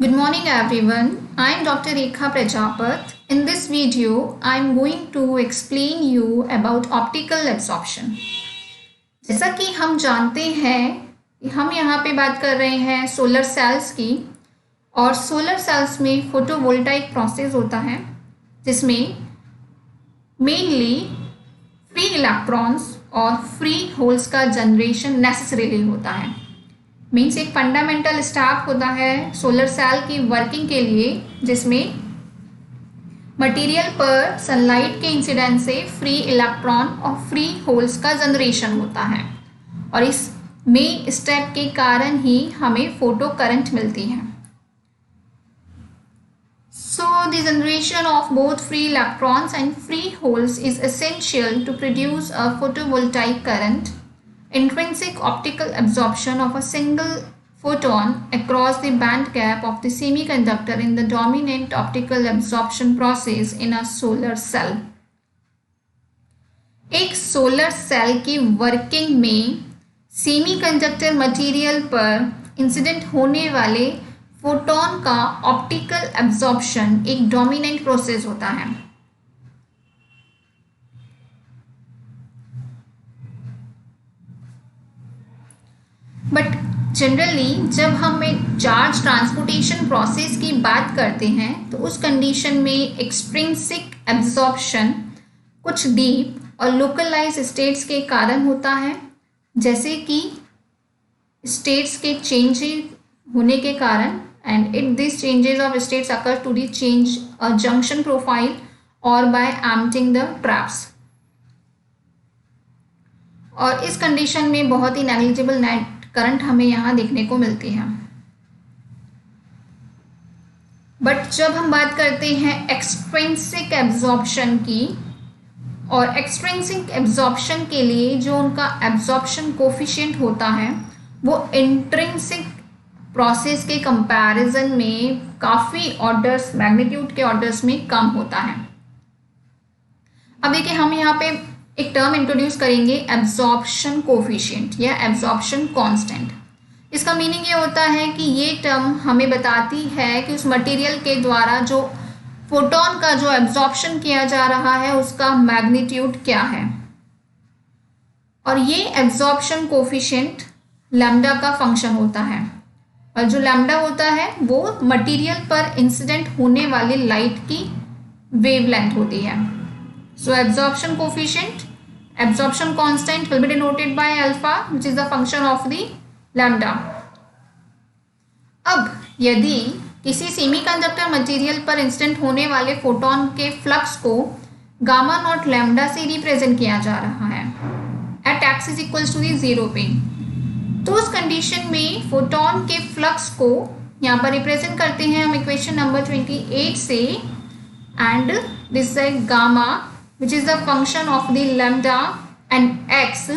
Good morning everyone. I am Dr. Rekha Prajapat. In this video, I am going to explain you about optical absorption. जैसा कि हम जानते हैं हम यहाँ पे बात कर रहे हैं सोलर सेल्स की और सोलर सेल्स में फोटोवोल्टाइक प्रोसेस होता है जिसमें मेनली फ्री इलेक्ट्रॉन्स और फ्री होल्स का जनरेशन नेसेसरीली होता है। मीन्स एक फंडामेंटल स्टेप होता है सोलर सेल की वर्किंग के लिए जिसमें मटेरियल पर सनलाइट के इंसिडेंट से फ्री इलेक्ट्रॉन और फ्री होल्स का जनरेशन होता है और इस मेन स्टेप के कारण ही हमें फोटो करंट मिलती है। So the generation of both free electrons and free holes is essential to produce a photovoltaic current. Intrinsic optical absorption of a single photon across the band gap of the semiconductor in the dominant optical absorption process in a solar cell. एक solar cell की working में semiconductor material पर incident होने वाले photon का optical absorption एक dominant process होता है। बट जनरली जब हम एक चार्ज ट्रांसपोर्टेशन प्रोसेस की बात करते हैं तो उस कंडीशन में एक्सट्रिंसिक एब्जॉर्प्शन कुछ डीप और लोकलाइज स्टेट्स के कारण होता है, जैसे कि स्टेट्स के चेंज होने के कारण and if these changes of states occur to the change a junction profile or by emptying the traps। और इस कंडीशन में बहुत ही नेग्लिजिबल नेट करंट हमें यहाँ देखने को मिलती है। बट जब हम बात करते हैं एक्सट्रिंसिक एब्जॉर्प्शन की, और एक्सट्रिंसिक एब्जॉर्प्शन के लिए जो उनका एब्जॉर्प्शन कोफिशिएंट होता है वो इंट्रिंसिक प्रोसेस के कंपैरिजन में काफ़ी ऑर्डर्स मैग्नीट्यूड के ऑर्डर्स में कम होता है। अब देखिए हम यहाँ पे एक टर्म इंट्रोड्यूस करेंगे एब्जॉर्प्शन कोफिशिएंट या एब्जॉर्प्शन कांस्टेंट। इसका मीनिंग ये होता है कि ये टर्म हमें बताती है कि उस मटेरियल के द्वारा जो फोटोन का जो एब्जॉर्प्शन किया जा रहा है उसका मैग्नीट्यूड क्या है, और ये एब्जॉर्प्शन कोफिशिएंट लैम्डा का फंक्शन होता है और जो लैम्डा होता है वो मटेरियल पर इंसिडेंट होने वाली लाइट की वेवलेंथ होती है। So absorption coefficient, absorption constant will be denoted by alpha which is the function of the lambda. अब यदि किसी सेमीकंडक्टर मटेरियल पर इंसिडेंट होने वाले फोटोन के फ्लक्स को गामा नॉट लैम्डा से रिप्रेजेंट किया जा रहा है at x is equals to the zero पे, तो उस कंडीशन में फोटोन के फ्लक्स को यहाँ पर रिप्रेजेंट करते हैं हम इक्वेशन नंबर 28 से, and this is gamma which is the function of the lambda and x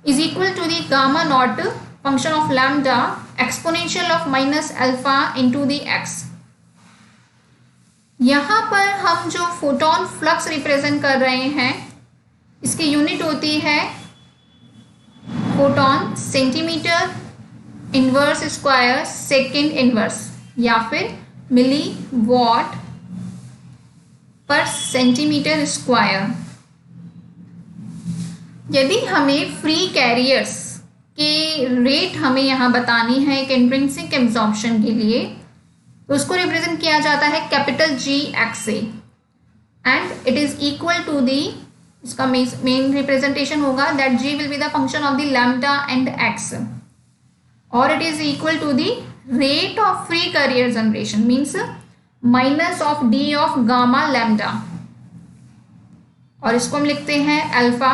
is equal to the gamma naught function of lambda exponential of minus alpha into the x. यहाँ पर हम जो photon flux represent कर रहे हैं इसकी unit होती है photon centimetre inverse square second inverse या फिर मिली वॉट पर सेंटीमीटर स्क्वायर। यदि हमें फ्री कैरियर्स के रेट हमें यहाँ बतानी है एक इंट्रिंसिक एब्जॉर्प्शन के लिए तो उसको रिप्रेजेंट किया जाता है कैपिटल जी एक्स से, and it is equal to the, इसका मेन रिप्रेजेंटेशन होगा that G will be the function of the lambda and x, और it is equal to the rate of free carrier generation means minus of d of gamma lambda, और इसको हम लिखते हैं alpha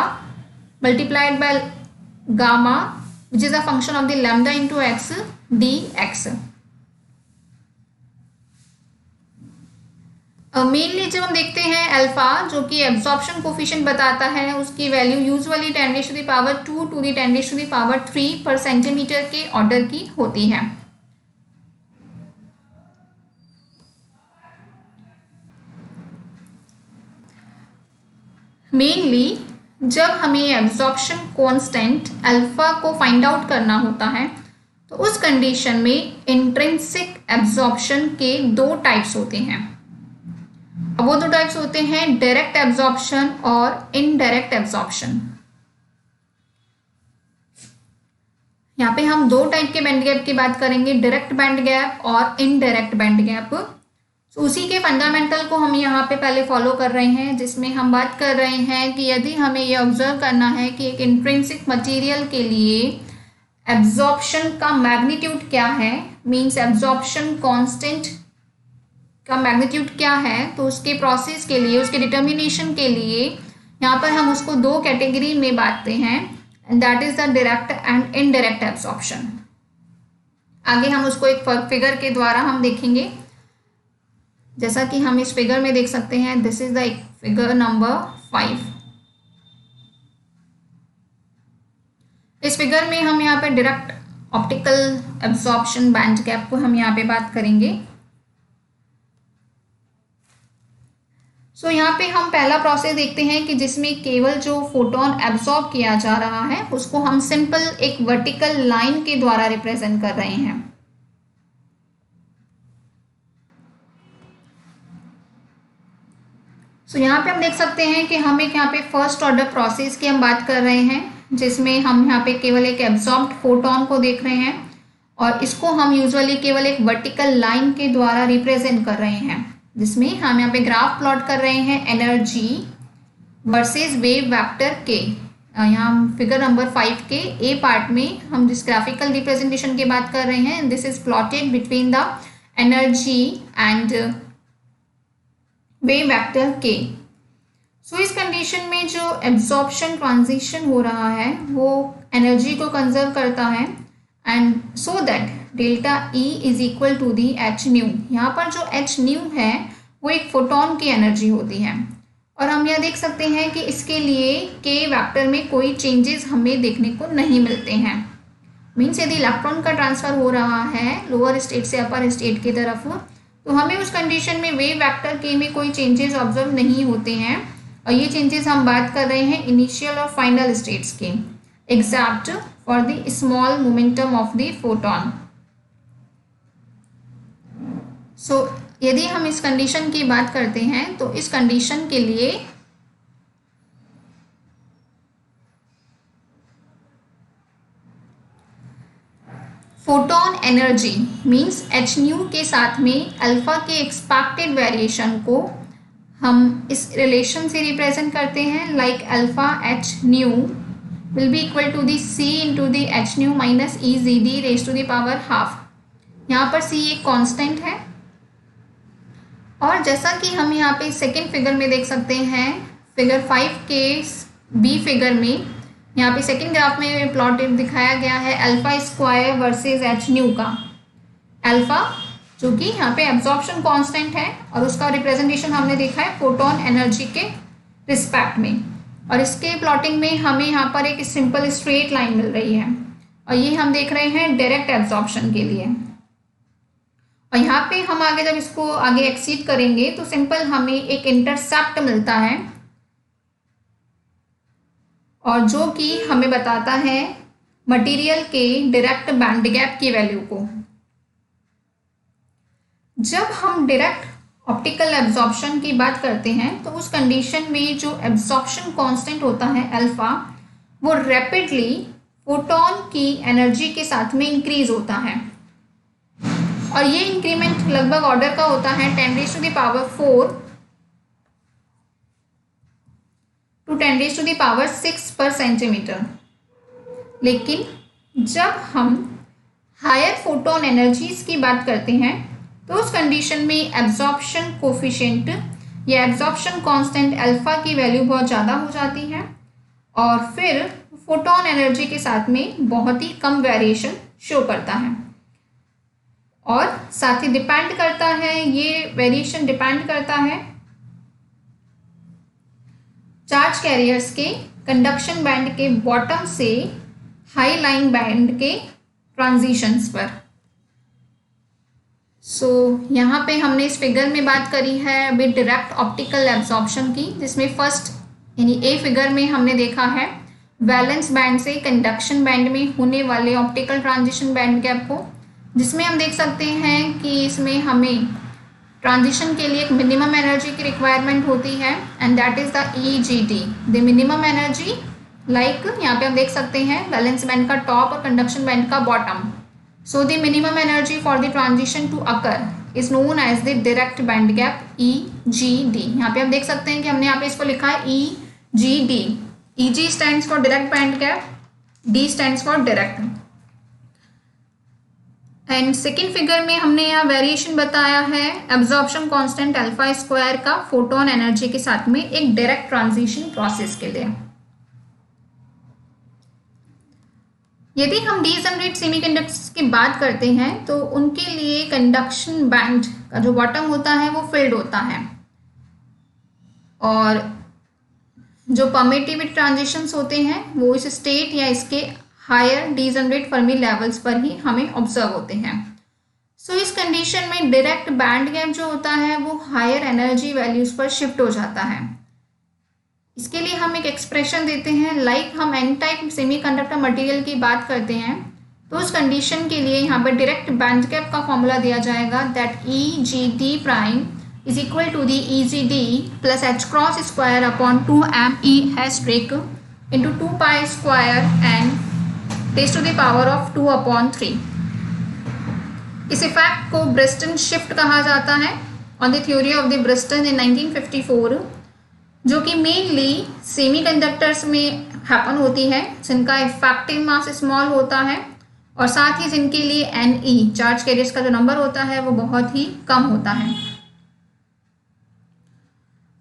multiplied by gamma which is the function of the lambda into x d x. Mainly जब हम देखते हैं alpha जो कि एब्जॉर्प्शन कोफिशिएंट बताता है उसकी value usually 10 to the power 2 to the 10 to the power 3 पर सेंटीमीटर के ऑर्डर की होती है। मेनली जब हमें एब्जॉर्प्शन कांस्टेंट अल्फा को फाइंड आउट करना होता है तो उस कंडीशन में इंट्रिंसिक एब्जॉर्प्शन के दो टाइप्स होते हैं। अब वो दो टाइप्स होते हैं डायरेक्ट एब्जॉर्प्शन और इनडायरेक्ट एब्जॉर्प्शन। यहाँ पे हम दो टाइप के बैंड गैप की बात करेंगे, डायरेक्ट बैंड गैप और इनडायरेक्ट बैंड गैप। तो उसी के फंडामेंटल को हम यहाँ पे पहले फॉलो कर रहे हैं, जिसमें हम बात कर रहे हैं कि यदि हमें ये ऑब्जर्व करना है कि एक इंट्रिंसिक मटेरियल के लिए एब्जॉर्प्शन का मैग्नीट्यूड क्या है, मींस एब्जॉर्प्शन कांस्टेंट का मैग्नीट्यूड क्या है, तो उसके प्रोसेस के लिए, उसके डिटर्मिनेशन के लिए यहाँ पर हम उसको दो कैटेगरी में बांटते हैं, and that is the direct and indirect absorption. आगे हम उसको एक फिगर के द्वारा हम देखेंगे, जैसा कि हम इस फिगर में देख सकते हैं। This is the figure number 5। इस फिगर में हम यहाँ पे direct optical absorption band gap को हम यहाँ पे बात करेंगे। सो यहाँ पे हम पहला प्रोसेस देखते हैं कि जिसमें केवल जो फोटोन एब्जॉर्ब किया जा रहा है उसको हम सिंपल एक वर्टिकल लाइन के द्वारा रिप्रेजेंट कर रहे हैं। सो यहाँ पे हम देख सकते हैं कि हम एक यहाँ पे फर्स्ट ऑर्डर प्रोसेस की हम बात कर रहे हैं, जिसमें हम यहाँ पे केवल एक एब्जॉर्ब्ड फोटोन को देख रहे हैं और इसको हम यूजुअली केवल एक वर्टिकल लाइन के द्वारा रिप्रेजेंट कर रहे हैं, जिसमें हम यहाँ पे ग्राफ प्लॉट कर रहे हैं एनर्जी वर्सेस वेव वेक्टर के। यहाँ हम फिगर नंबर 5 के ए पार्ट में हम जिस ग्राफिकल रिप्रेजेंटेशन की बात कर रहे हैं, this is plotted between the energy and wave vector के। सो इस कंडीशन में जो एब्जॉर्प्शन ट्रांजिशन हो रहा है वो एनर्जी को कंजर्व करता है, and so that delta E is equal to the H nu. यहाँ पर जो एच न्यू है वो एक फोटोन की एनर्जी होती है, और हम यह देख सकते हैं कि इसके लिए के वेक्टर में कोई चेंजेस हमें देखने को नहीं मिलते हैं। मीन्स यदि इलेक्ट्रॉन का ट्रांसफर हो रहा है लोअर स्टेट से अपर स्टेट की तरफ, तो हमें उस कंडीशन में वेव वेक्टर के में कोई चेंजेस ऑब्जर्व नहीं होते हैं, और ये चेंजेस हम बात कर रहे हैं इनिशियल और फाइनल स्टेट्स के, except for the small momentum of the photon. So यदि हम इस कंडीशन की बात करते हैं तो इस कंडीशन के लिए photon energy means H new के साथ में अल्फा के एक्सपेक्टेड वेरिएशन को हम इस रिलेशन से रिप्रेजेंट करते हैं, like alpha H nu will be equal to the C into the H nu minus E G D raise to the power half. यहाँ पर सी एक कांस्टेंट है, और जैसा कि हम यहाँ पे सेकेंड फिगर में देख सकते हैं, फिगर 5 के बी फिगर में यहाँ पे सेकेंड ग्राफ में प्लॉट दिखाया गया है alpha square versus H new का। अल्फा जो कि यहाँ पे एब्जॉर्प्शन कांस्टेंट है, और उसका रिप्रेजेंटेशन हमने देखा है फोटोन एनर्जी के रिस्पेक्ट में, और इसके प्लॉटिंग में हमें यहाँ पर एक सिंपल स्ट्रेट लाइन मिल रही है, और ये हम देख रहे हैं डायरेक्ट एब्जॉर्प्शन के लिए। और यहाँ पे हम आगे जब इसको आगे एक्सीड करेंगे तो सिंपल हमें एक इंटरसेप्ट मिलता है, और जो कि हमें बताता है मटेरियल के डायरेक्ट बैंड गैप की वैल्यू को। जब हम डायरेक्ट ऑप्टिकल एब्जॉर्प्शन की बात करते हैं तो उस कंडीशन में जो एब्जॉर्प्शन कांस्टेंट होता है अल्फा, वो रैपिडली फोटोन की एनर्जी के साथ में इंक्रीज होता है, और ये इंक्रीमेंट लगभग ऑर्डर का होता है 10⁴ टू 10⁻6 पर सेंटीमीटर। लेकिन जब हम हायर फोटोन एनर्जीज की बात करते हैं तो उस कंडीशन में एब्जॉर्प्शन कोफिशिएंट या एब्जॉर्प्शन कांस्टेंट अल्फा की वैल्यू बहुत ज़्यादा हो जाती है, और फिर फोटोन एनर्जी के साथ में बहुत ही कम वेरिएशन शो करता है, और साथ ही डिपेंड करता है, ये वेरिएशन डिपेंड करता है चार्ज कैरियर्स के कंडक्शन बैंड के बॉटम से हाई लाइन बैंड के ट्रांजिशंस पर। सो यहाँ पे हमने इस फिगर में बात करी है विद डायरेक्ट ऑप्टिकल एब्जॉर्प्शन की, जिसमें फर्स्ट यानी ए फिगर में हमने देखा है वैलेंस बैंड से कंडक्शन बैंड में होने वाले ऑप्टिकल ट्रांजिशन बैंड गैप को, जिसमें हम देख सकते हैं कि इसमें हमें ट्रांजिशन के लिए एक मिनिमम एनर्जी की रिक्वायरमेंट होती है and that is the EGD, the minimum energy. Like यहाँ पे हम देख सकते हैं वैलेंस बैंड का टॉप और कंडक्शन बैंड का bottom. So the minimum energy for the transition to occur is known as the direct band gap EGD। यहाँ पे हम देख सकते हैं कि हमने यहाँ पे इसको लिखा है EGD। EG stands for direct band gap, D stands for direct. And second figure में हमने यहाँ वेरिएशन बताया है एब्जॉर्प्शन कांस्टेंट अल्फा स्क्वायर का फोटोन एनर्जी के साथ में एक डायरेक्ट ट्रांजिशन प्रोसेस के लिए। यदि हम डीजनरेट सेमीकंडक्टर्स की बात करते हैं तो उनके लिए कंडक्शन बैंड का जो बॉटम होता है वो फिल्ड होता है और जो परमिटिविटी ट्रांजिशंस होते हैं वो इस स्टेट या इसके हायर डीजनरेट फर्मी लेवल्स पर ही हमें ऑब्जर्व होते हैं। सो इस कंडीशन में डायरेक्ट बैंड गैप जो होता है वो हायर एनर्जी वैल्यूज पर शिफ्ट हो जाता है। इसके लिए हम एक एक्सप्रेशन देते हैं लाइक हम एन टाइप सेमीकंडक्टर मटेरियल की बात करते हैं तो उस कंडीशन के लिए यहाँ पर डायरेक्ट बैंड गैप का फॉर्मूला दिया जाएगा that EGD prime is equal to the EGD plus h cross square upon 2me asterisk into 2 pi square and raised to the power of 2 upon 3। इस इफेक्ट को ब्रिस्टन shift कहा जाता है on the theory of the Bristen in 1954, जो कि mainly semiconductors में happen होती है जिनका इफेक्टिव मास स्मॉल होता है और साथ ही जिनके लिए Ne चार्ज कैरियर्स का जो नंबर होता है वो बहुत ही कम होता है।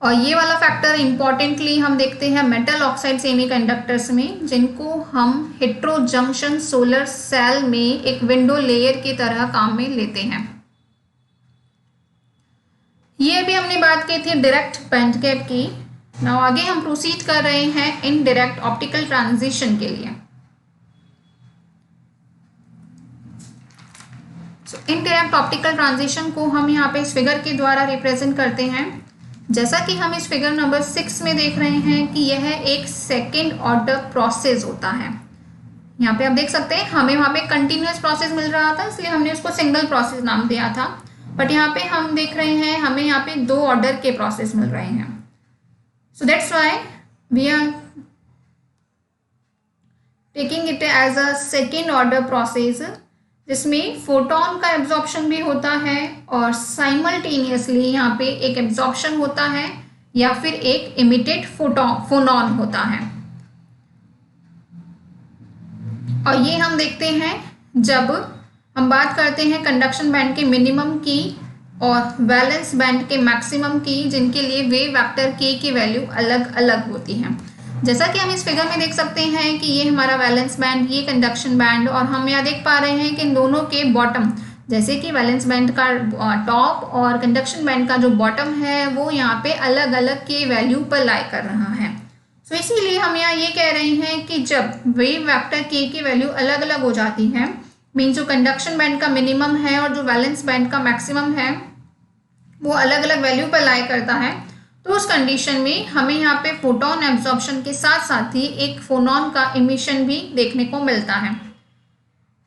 और ये वाला फैक्टर इंपॉर्टेंटली हम देखते हैं मेटल ऑक्साइड सेमीकंडक्टर्स में, जिनको हम हेट्रोजंक्शन सोलर सेल में एक विंडो लेयर की तरह काम में लेते हैं। ये भी हमने बात की थी डायरेक्ट बैंड गैप की। नाउ आगे हम प्रोसीड कर रहे हैं इनडायरेक्ट ऑप्टिकल ट्रांजिशन के लिए। इनडायरेक्ट ऑप्टिकल ट्रांजिशन को हम यहाँ पे इस फिगर के द्वारा रिप्रेजेंट करते हैं। जैसा कि हम इस फिगर नंबर 6 में देख रहे हैं कि यह एक सेकेंड ऑर्डर प्रोसेस होता है। यहाँ पे आप देख सकते हैं हमें वहाँ पे कंटिन्यूस प्रोसेस मिल रहा था इसलिए हमने उसको सिंगल प्रोसेस नाम दिया था, बट यहाँ पे हम देख रहे हैं हमें यहाँ पे 2 ऑर्डर के प्रोसेस मिल रहे हैं। So that's why we are taking it as a second order process, जिसमें फोटोन का एब्जॉर्प्शन भी होता है और साइमल्टेनियसली यहाँ पे एक एब्जॉर्प्शन होता है या फिर एक इमिटेड फोनॉन होता है। और ये हम देखते हैं जब हम बात करते हैं कंडक्शन बैंड के मिनिमम की और वैलेंस बैंड के मैक्सिमम की, जिनके लिए वेव वेक्टर k की वैल्यू अलग अलग होती है। जैसा कि हम इस फिगर में देख सकते हैं कि ये हमारा वैलेंस बैंड, ये कंडक्शन बैंड, और हम यहाँ देख पा रहे हैं कि इन दोनों के बॉटम, जैसे कि वैलेंस बैंड का टॉप और कंडक्शन बैंड का जो बॉटम है वो यहाँ पे अलग अलग के वैल्यू पर लाई कर रहा है। सो इसीलिए हम यहाँ ये कह रहे हैं कि जब वेव वेक्टर k की वैल्यू अलग अलग हो जाती है, मीन्स जो कंडक्शन बैंड का मिनिमम है और जो वैलेंस बैंड का मैक्सिमम है वो अलग अलग वैल्यू पर लाई करता है, तो उस कंडीशन में हमें यहाँ पे फोटोन एब्जॉर्प्शन के साथ साथ ही एक फोनॉन का इमिशन भी देखने को मिलता है।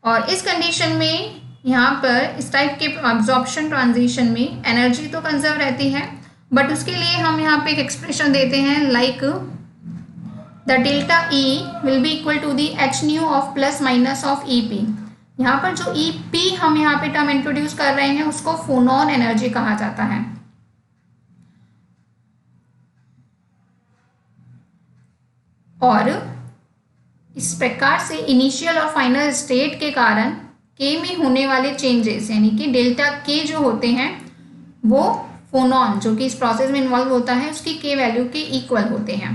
और इस कंडीशन में यहाँ पर इस टाइप के एब्जॉर्प्शन ट्रांजिशन में एनर्जी तो कंजर्व रहती है, बट उसके लिए हम यहाँ पे एक एक्सप्रेशन देते हैं like the delta E will be equal to the H nu of plus minus of EP। यहाँ पर जो EP हम यहाँ पे टर्म इंट्रोड्यूस कर रहे हैं उसको फोनॉन एनर्जी कहा जाता है। और इस प्रकार से इनिशियल और फाइनल स्टेट के कारण k में होने वाले चेंजेस यानी कि डेल्टा k जो होते हैं वो फोनॉन जो कि इस प्रोसेस में इन्वॉल्व होता है उसकी k वैल्यू के इक्वल होते हैं।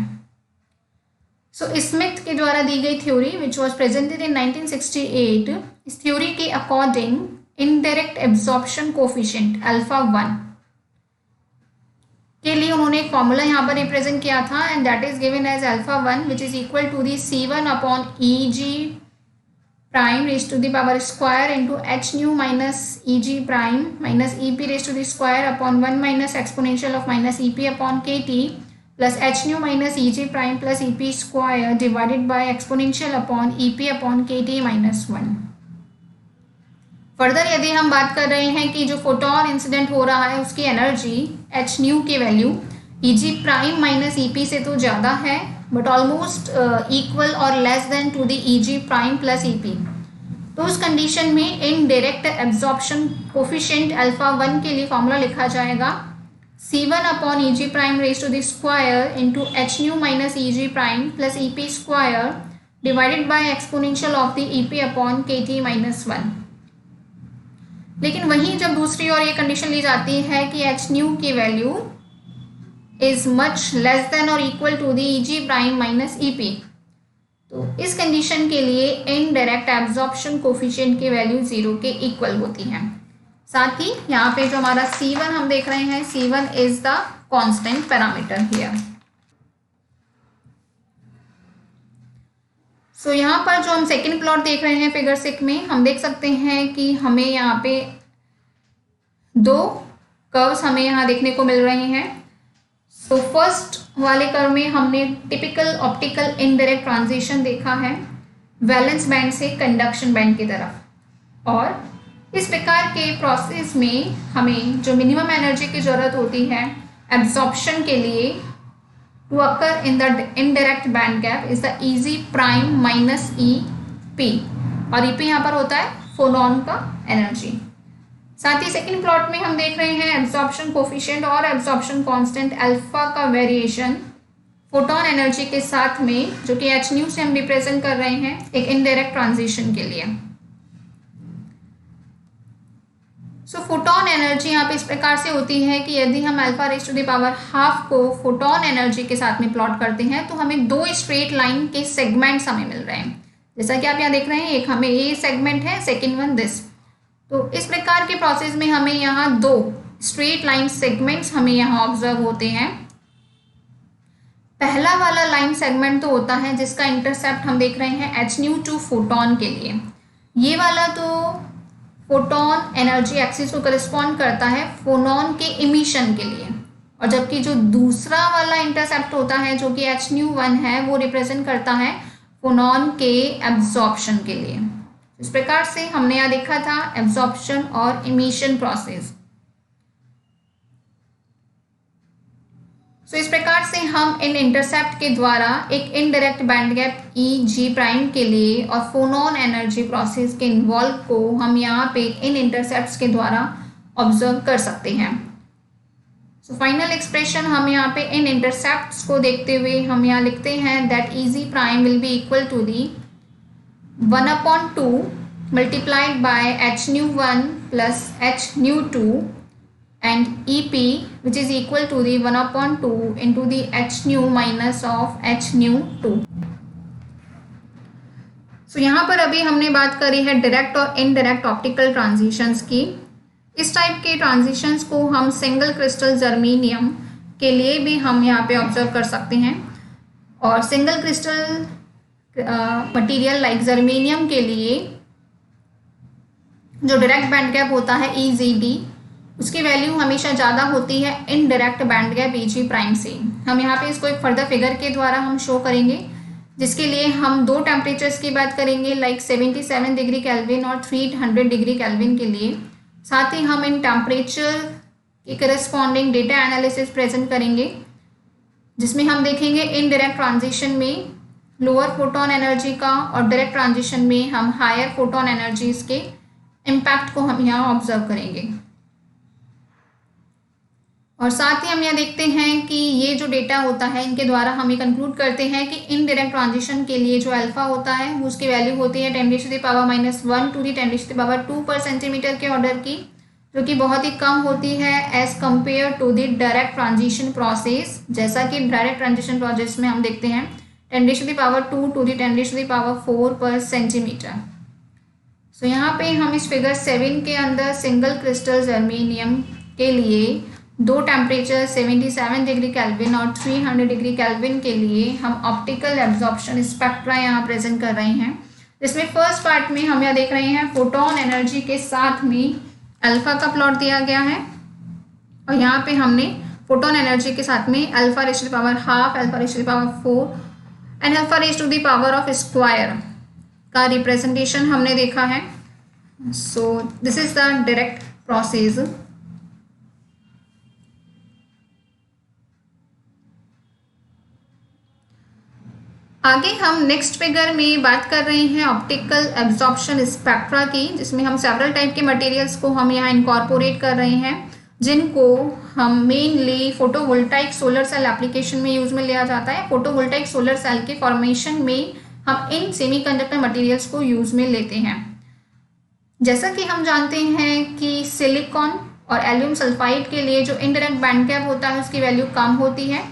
सो स्मिथ के द्वारा दी गई theory which was presented in 1968, इस थ्योरी के according indirect absorption coefficient alpha 1 के लिए उन्होंने एक फॉर्मूला यहाँ पर रिप्रेजेंट किया था and that is given as alpha 1 which is equal to the C1 upon EG prime raise to the power square into h nu minus EG prime minus EP raise to the square upon 1 minus exponential of minus EP upon KT plus h nu minus E G prime plus E P square divided by exponential upon E P upon K T minus 1। Further यदि हम बात कर रहे हैं कि जो photon incident हो रहा है उसकी एनर्जी एच न्यू की value E G prime minus E P से तो ज़्यादा है बट ऑलमोस्ट इक्वल और less than to the E G prime plus E P, तो उस कंडीशन में इनडायरेक्ट एब्जॉर्प्शन कोफिशिएंट अल्फा 1 के लिए फॉर्मूला लिखा जाएगा C1 upon E G prime raise to the square into h nu minus E G prime plus E P square divided by exponential of the E P upon K T minus 1। लेकिन वहीं जब दूसरी ओर ये condition ली जाती है कि h nu की value is much less than और equal to the E G prime minus E P, तो इस कंडीशन के लिए इनडायरेक्ट एब्जॉर्प्शन कोफिशिएंट की वैल्यू 0 के इक्वल होती है। साथ ही यहाँ पे जो हमारा C1 हम देख रहे हैं, C1 is the constant parameter here. So यहाँ पर जो हम सेकंड प्लॉट देख रहे हैं फिगर 6 में, हम देख सकते हैं कि हमें यहाँ पे दो कर्व्स हमें यहाँ देखने को मिल रहे हैं। सो फर्स्ट वाले कर्व में हमने टिपिकल ऑप्टिकल इनडायरेक्ट ट्रांजिशन देखा है वैलेंस बैंड से कंडक्शन बैंड की तरफ, और इस प्रकार के प्रोसेस में हमें जो मिनिमम एनर्जी की ज़रूरत होती है एब्जॉर्प्शन के लिए to occur in the indirect band gap is the E G prime minus E P, और ई पी यहाँ पर होता है फोटॉन का एनर्जी। साथ ही सेकंड प्लॉट में हम देख रहे हैं एब्जॉर्प्शन कोफिशिएंट और एब्जॉर्प्शन कांस्टेंट अल्फा का वेरिएशन फोटॉन एनर्जी के साथ में, जो कि एच न्यू से हम रिप्रेजेंट कर रहे हैं एक इनडायरेक्ट ट्रांजिशन के लिए। सो फोटॉन एनर्जी यहाँ पे इस प्रकार से होती है कि यदि हम alpha raise to the power half को फोटॉन एनर्जी के साथ में प्लॉट करते हैं तो हमें दो स्ट्रेट लाइन के सेगमेंट्स हमें मिल रहे हैं, जैसा कि आप यहाँ देख रहे हैं, एक हमें ये सेगमेंट है, सेकेंड वन दिस। तो इस प्रकार के प्रोसेस में हमें यहाँ दो स्ट्रेट लाइन सेगमेंट्स हमें यहाँ ऑब्जर्व होते हैं। पहला वाला लाइन सेगमेंट तो होता है जिसका इंटरसेप्ट हम देख रहे हैं एच न्यू टू फोटॉन के लिए, ये वाला तो फोटॉन एनर्जी एक्सिस को करस्पॉन्ड करता है फोनॉन के इमिशन के लिए, और जबकि जो दूसरा वाला इंटरसेप्ट होता है जो कि एच न्यू 1 है वो रिप्रेजेंट करता है फोनॉन के एब्जॉर्प्शन के लिए। इस प्रकार से हमने यहाँ देखा था एब्जॉर्प्शन और इमिशन प्रोसेस। सो इस प्रकार से हम इन इंटरसेप्ट के द्वारा एक इनडायरेक्ट बैंड गैप ई जी प्राइम के लिए और फोनॉन एनर्जी प्रोसेस के इन्वॉल्व को हम यहाँ पे इन इंटरसेप्ट्स के द्वारा ऑब्जर्व कर सकते हैं। सो फाइनल एक्सप्रेशन हम यहाँ पे इन इंटरसेप्ट्स को देखते हुए हम यहाँ लिखते हैं that E G prime will be equal to the 1/2 multiplied by h nu 1 plus h nu 2 and EP which is equal to the 1/2 into the h nu minus of h nu 2। So यहाँ पर अभी हमने बात करी है direct और indirect optical transitions की। इस टाइप के ट्रांजिशंस को हम सिंगल क्रिस्टल जर्मेनियम के लिए भी हम यहाँ पे ऑब्जर्व कर सकते हैं, और single crystal material like germanium के लिए जो डायरेक्ट बैंड गैप होता है EZD, उसकी वैल्यू हमेशा ज़्यादा होती है indirect band gap EG prime से। हम यहाँ पे इसको एक फर्दर फिगर के द्वारा हम शो करेंगे, जिसके लिए हम दो टेम्परेचर्स की बात करेंगे लाइक 77 डिग्री केल्विन और 300 डिग्री केल्विन के लिए। साथ ही हम इन टेम्परेचर के करस्पॉन्डिंग डेटा एनालिसिस प्रेजेंट करेंगे, जिसमें हम देखेंगे इनडायरेक्ट ट्रांजिशन में लोअर फोटोन एनर्जी का और डायरेक्ट ट्रांजिशन में हम हायर फोटोन एनर्जीज के इम्पैक्ट को हम यहाँ ऑब्जर्व करेंगे। और साथ ही हम यहाँ देखते हैं कि ये जो डेटा होता है इनके द्वारा हम ये कंक्लूड करते हैं कि इनडायरेक्ट ट्रांजिशन के लिए जो अल्फा होता है उसकी वैल्यू होती है 10⁻⁻1 टू दी 10⁻2 पर सेंटीमीटर के ऑर्डर की, जो कि बहुत ही कम होती है as compare to the direct transition process. जैसा कि डायरेक्ट ट्रांजिशन प्रोसेस में हम देखते हैं 10⁻2 टू दी 10⁻4 पर सेंटीमीटर। सो यहाँ पे हम इस फिगर 7 के अंदर सिंगल क्रिस्टल जर्मेनियम के लिए दो टेम्परेचर 77 डिग्री केल्विन और 300 डिग्री केल्विन के लिए हम ऑप्टिकल एब्जॉर्प्शन स्पेक्ट्रा यहाँ प्रेजेंट कर रहे हैं, जिसमें फर्स्ट पार्ट में हम यहाँ देख रहे हैं फोटोन एनर्जी के साथ में अल्फा का प्लॉट दिया गया है, और यहाँ पे हमने फोटोन एनर्जी के साथ में alpha raise to the power half, alpha raise to the power 4 and alpha raise to the power of square का रिप्रेजेंटेशन हमने देखा है। So this is the direct process. आगे हम नेक्स्ट फिगर में बात कर रहे हैं ऑप्टिकल एब्जॉर्प्शन स्पेक्ट्रा की, जिसमें हम सेवरल टाइप के मटेरियल्स को हम यहाँ इनकॉर्पोरेट कर रहे हैं, जिनको हम mainly photovoltaic solar cell application में यूज में लिया जाता है। फोटोवोल्टाइक सोलर सेल के फॉर्मेशन में हम इन सेमीकंडक्टर मटेरियल्स को यूज में लेते हैं। जैसा कि हम जानते हैं कि सिलिकॉन और एल्यूमिनियम सल्फाइड के लिए जो इनडायरेक्ट बैंड गैप होता है उसकी वैल्यू कम होती है।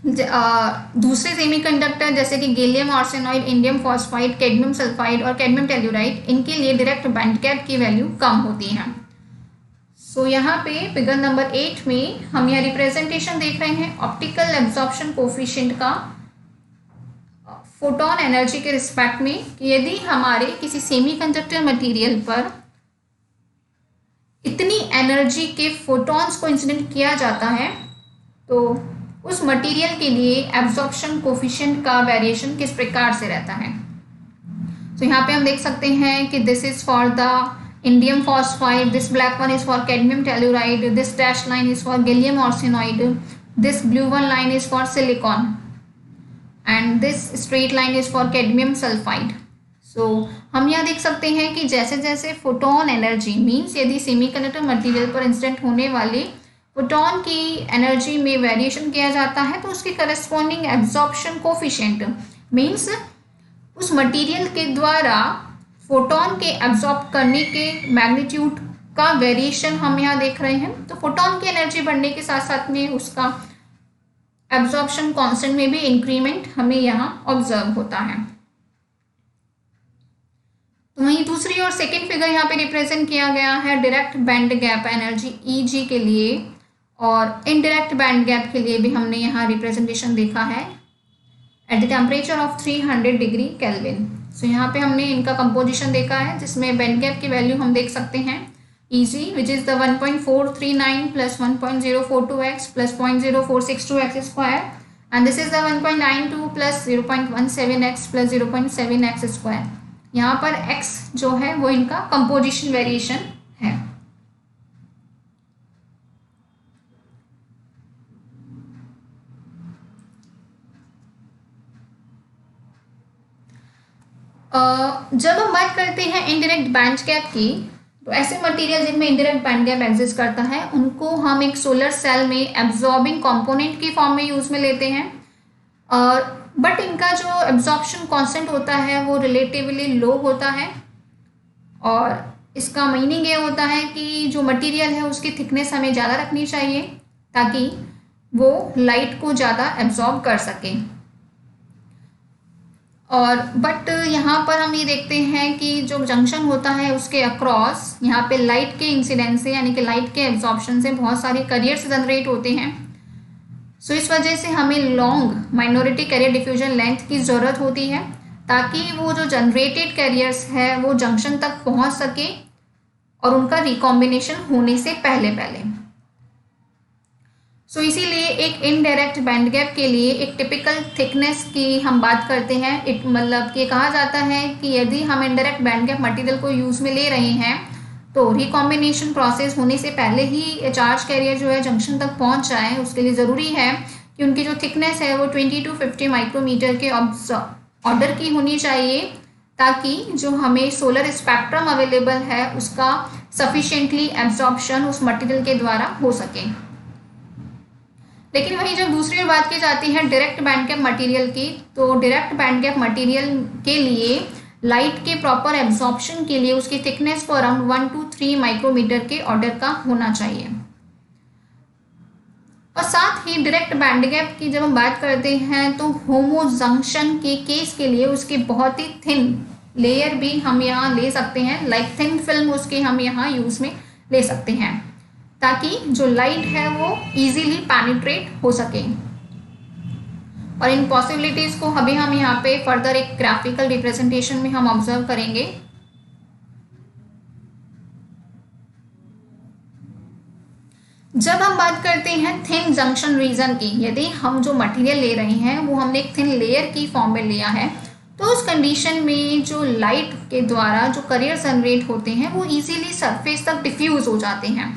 दूसरे सेमीकंडक्टर जैसे कि gallium arsenide, indium phosphide, cadmium sulphide और कैडमियम टेल्यूराइड, इनके लिए डायरेक्ट बैंड गैप की वैल्यू कम होती है। सो यहाँ पे फिगर नंबर 8 में हम यह रिप्रेजेंटेशन देख रहे हैं ऑप्टिकल एब्जॉर्प्शन कोफिशिएंट का फोटोन एनर्जी के रिस्पेक्ट में, कि यदि हमारे किसी सेमीकंडक्टर मटेरियल पर इतनी एनर्जी के फोटॉन्स को इंसिडेंट किया जाता है तो उस मटेरियल के लिए एब्जॉर्प्शन कोफिशिएंट का वेरिएशन किस प्रकार से रहता है। तो यहाँ पे हम देख सकते हैं कि this is for the indium phosphide, this black one is for cadmium telluride, this dash line is for gallium arsenide, this blue one line is for silicon and this straight line is for cadmium sulphide. So हम यहाँ देख सकते हैं कि जैसे जैसे photon energy means यदि semiconductor material पर इंसिडेंट होने वाले फोटोन की एनर्जी में वेरिएशन किया जाता है तो उसके करस्पॉन्डिंग एब्जॉर्प्शन कोफिशिएंट मीन्स उस मटेरियल के द्वारा फोटोन के एब्जॉर्ब करने के मैग्नीट्यूड का वेरिएशन हम यहाँ देख रहे हैं। तो फोटोन की एनर्जी बढ़ने के साथ साथ में उसका एब्जॉर्प्शन कांस्टेंट में भी इंक्रीमेंट हमें यहाँ ऑब्जर्व होता है। तो वहीं दूसरी और सेकेंड फिगर यहाँ पे रिप्रेजेंट किया गया है direct band gap energy easy के लिए, और इनडायरेक्ट बैंड गैप के लिए भी हमने यहाँ रिप्रेजेंटेशन देखा है at the temperature of 300 degree Kelvin. So यहाँ पे हमने इनका कंपोजिशन देखा है, जिसमें बैंड गैप की वैल्यू हम देख सकते हैं easy which is the 1.439 plus 1.042x plus 0.0462x square and this is the 1.92 plus 0.17x plus 0.7x square. यहाँ पर x जो है वो इनका कंपोजिशन वेरिएशन है। जब हम बात करते हैं इनडायरेक्ट बैंड गैप की, तो ऐसे मटेरियल जिनमें इनडायरेक्ट बैंड गैप एग्जिस्ट करता है उनको हम एक सोलर सेल में एब्जॉर्बिंग कंपोनेंट की फॉर्म में यूज में लेते हैं, और बट इनका जो एब्जॉर्प्शन कांस्टेंट होता है वो रिलेटिवली लो होता है। और इसका मीनिंग ये होता है कि जो मटेरियल है उसकी थिकनेस हमें ज़्यादा रखनी चाहिए ताकि वो लाइट को ज़्यादा एब्जॉर्ब कर सके। और बट यहाँ पर हम ये देखते हैं कि जो जंक्शन होता है उसके अक्रॉस यहाँ पे लाइट के इंसिडेंस से यानी कि लाइट के एब्जॉर्प्शन से बहुत सारे कैरियर्स जनरेट होते हैं। सो इस वजह से हमें long minority carrier diffusion length की ज़रूरत होती है ताकि वो जो जनरेटेड कैरियर्स है वो जंक्शन तक पहुँच सके और उनका रिकॉम्बिनेशन होने से पहले। सो इसीलिए एक इनडायरेक्ट बैंड गैप के लिए एक टिपिकल थिकनेस की हम बात करते हैं। मतलब कि कहा जाता है कि यदि हम इनडायरेक्ट बैंड गैप मटेरियल को यूज़ में ले रहे हैं तो रिकॉम्बिनेशन प्रोसेस होने से पहले ही चार्ज कैरियर जो है जंक्शन तक पहुंच जाए। उसके लिए ज़रूरी है कि उनकी जो थिकनेस है वो 20 to 50 माइक्रोमीटर के ऑर्डर की होनी चाहिए ताकि जो हमें सोलर स्पेक्ट्रम अवेलेबल है उसका सफिशिएंटली एब्जॉर्प्शन उस मटेरियल के द्वारा हो सके। लेकिन वहीं जब दूसरी बात की जाती है डायरेक्ट बैंड गैप मटेरियल की, तो डायरेक्ट बैंड गैप मटेरियल के लिए लाइट के प्रॉपर एब्जॉर्प्शन के लिए उसकी थिकनेस को अराउंड 1 to 3 माइक्रोमीटर के ऑर्डर का होना चाहिए। और साथ ही डायरेक्ट बैंड गैप की जब हम बात करते हैं तो होमो जंक्शन के केस के लिए उसकी बहुत ही थिन लेयर भी हम यहाँ ले सकते हैं, लाइक थिन फिल्म उसके हम यहाँ यूज में ले सकते हैं ताकि जो लाइट है वो इजीली पेनिट्रेट हो सके। और इन पॉसिबिलिटीज़ को अभी हम यहाँ पे फर्दर एक ग्राफिकल रिप्रेजेंटेशन में हम ऑब्जर्व करेंगे। जब हम बात करते हैं थिन जंक्शन रीजन की, यदि हम जो मटेरियल ले रहे हैं वो हमने एक थिन लेयर की फॉर्म में लिया है, तो उस कंडीशन में जो लाइट के द्वारा जो करियर जनरेट होते हैं वो इजीली सरफेस तक डिफ्यूज हो जाते हैं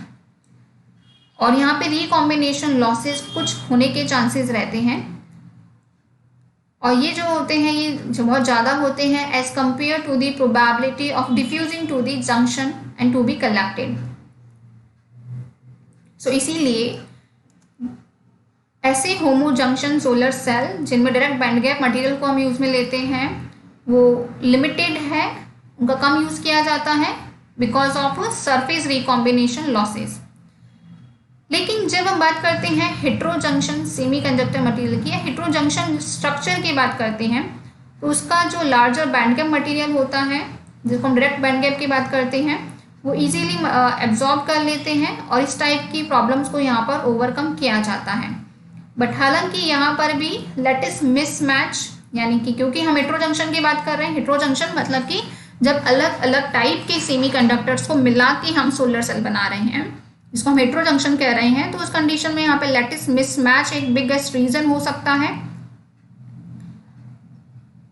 और यहाँ पे रिकॉम्बिनेशन लॉसेस कुछ होने के चांसेस रहते हैं और ये जो होते हैं ये जो बहुत ज़्यादा होते हैं as compare to the probability of diffusing to the junction and to be collected. So इसीलिए ऐसे होमो जंक्शन सोलर सेल जिनमें डायरेक्ट बैंड गैप मटेरियल को हम यूज़ में लेते हैं वो लिमिटेड है, उनका कम यूज़ किया जाता है because of surface recombination losses. लेकिन जब हम बात करते हैं हेट्रो जंक्शन सेमीकंडक्टर मटेरियल की या हेट्रो जंक्शन स्ट्रक्चर की बात करते हैं, तो उसका जो लार्जर बैंड गैप मटेरियल होता है जिसको हम डायरेक्ट बैंड गैप की बात करते हैं वो इजीली एब्जॉर्ब कर लेते हैं और इस टाइप की प्रॉब्लम्स को यहाँ पर ओवरकम किया जाता है। बट हालांकि यहाँ पर भी लैटिस मिसमैच, यानी कि क्योंकि हम हेट्रो जंक्शन की बात कर रहे हैं, हेट्रो जंक्शन मतलब कि जब अलग अलग टाइप के सेमीकंडक्टर्स को मिला के हम सोलर सेल बना रहे हैं, जिसको हम हेट्रो जंक्शन कह रहे हैं, तो उस कंडीशन में यहाँ पे लैटिस मिसमैच एक बिगेस्ट रीजन हो सकता है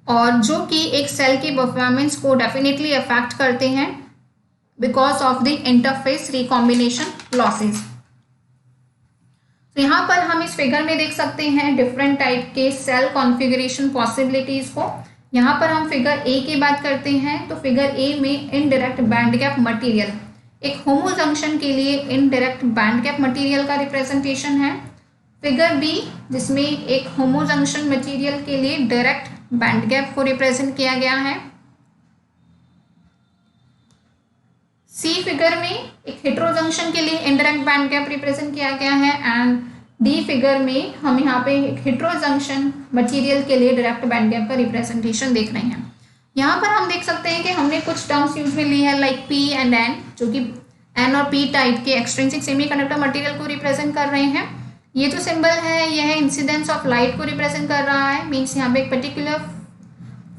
और जो कि एक सेल की परफॉर्मेंस को डेफिनेटली अफेक्ट करते हैं because of the interface recombination losses. तो यहाँ पर हम इस फिगर में देख सकते हैं डिफरेंट टाइप के सेल कॉन्फ़िगरेशन पॉसिबिलिटीज को। यहाँ पर हम फिगर ए की बात करते हैं, तो फिगर ए में इनडायरेक्ट बैंड गैप मटेरियल एक होमो जंक्शन के लिए इनडायरेक्ट बैंड गैप मटेरियल का रिप्रेजेंटेशन है। फिगर बी जिसमें एक होमो जंक्शन मटेरियल के लिए डायरेक्ट बैंड गैप को रिप्रेजेंट किया गया है। सी फिगर में एक हेट्रो जंक्शन के लिए इनडायरेक्ट बैंड गैप रिप्रेजेंट किया गया है एंड डी फिगर में हम यहाँ पे एक हेट्रो जंक्शन मटेरियल के लिए डायरेक्ट बैंड गैप का रिप्रेजेंटेशन देख रहे हैं। यहाँ पर हम देख सकते हैं कि हमने कुछ टर्म्स यूज में ली है लाइक पी एंड एन, जो कि एन और पी टाइप के एक्सट्रिंसिक सेमीकंडक्टर मटेरियल को रिप्रेजेंट कर रहे हैं। ये जो सिंबल है यह इंसिडेंस ऑफ लाइट को रिप्रेजेंट कर रहा है, मीन्स यहाँ पे एक पर्टिकुलर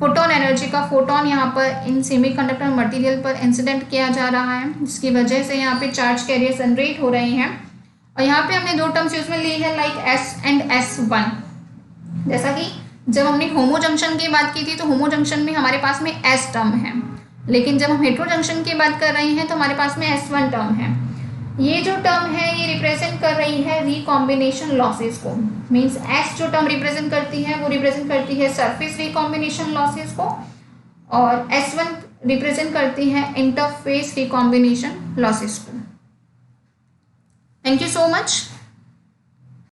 फोटोन एनर्जी का फोटोन यहाँ पर इन सेमीकंडक्टर मटेरियल पर इंसिडेंट किया जा रहा है, जिसकी वजह से यहाँ पे चार्ज कैरियर जनरेट हो रहे हैं। और यहाँ पे हमने दो टर्म्स यूज में ली है लाइक एस एंड S1। जैसा कि जब हमने होमो जंक्शन की बात की थी तो होमो जंक्शन में हमारे पास में S टर्म है, लेकिन जब हम हेट्रो जंक्शन की बात कर रहे हैं तो हमारे पास में S1 टर्म है। ये जो टर्म है ये रिप्रेजेंट कर रही है रिकॉम्बिनेशन लॉसेस को, मींस S जो टर्म रिप्रेजेंट करती है वो रिप्रेजेंट करती है सरफेस रिकॉम्बिनेशन लॉसेस को और S1 रिप्रेजेंट करती है इंटरफेस रिकॉम्बिनेशन लॉसेस को। Thank you so much.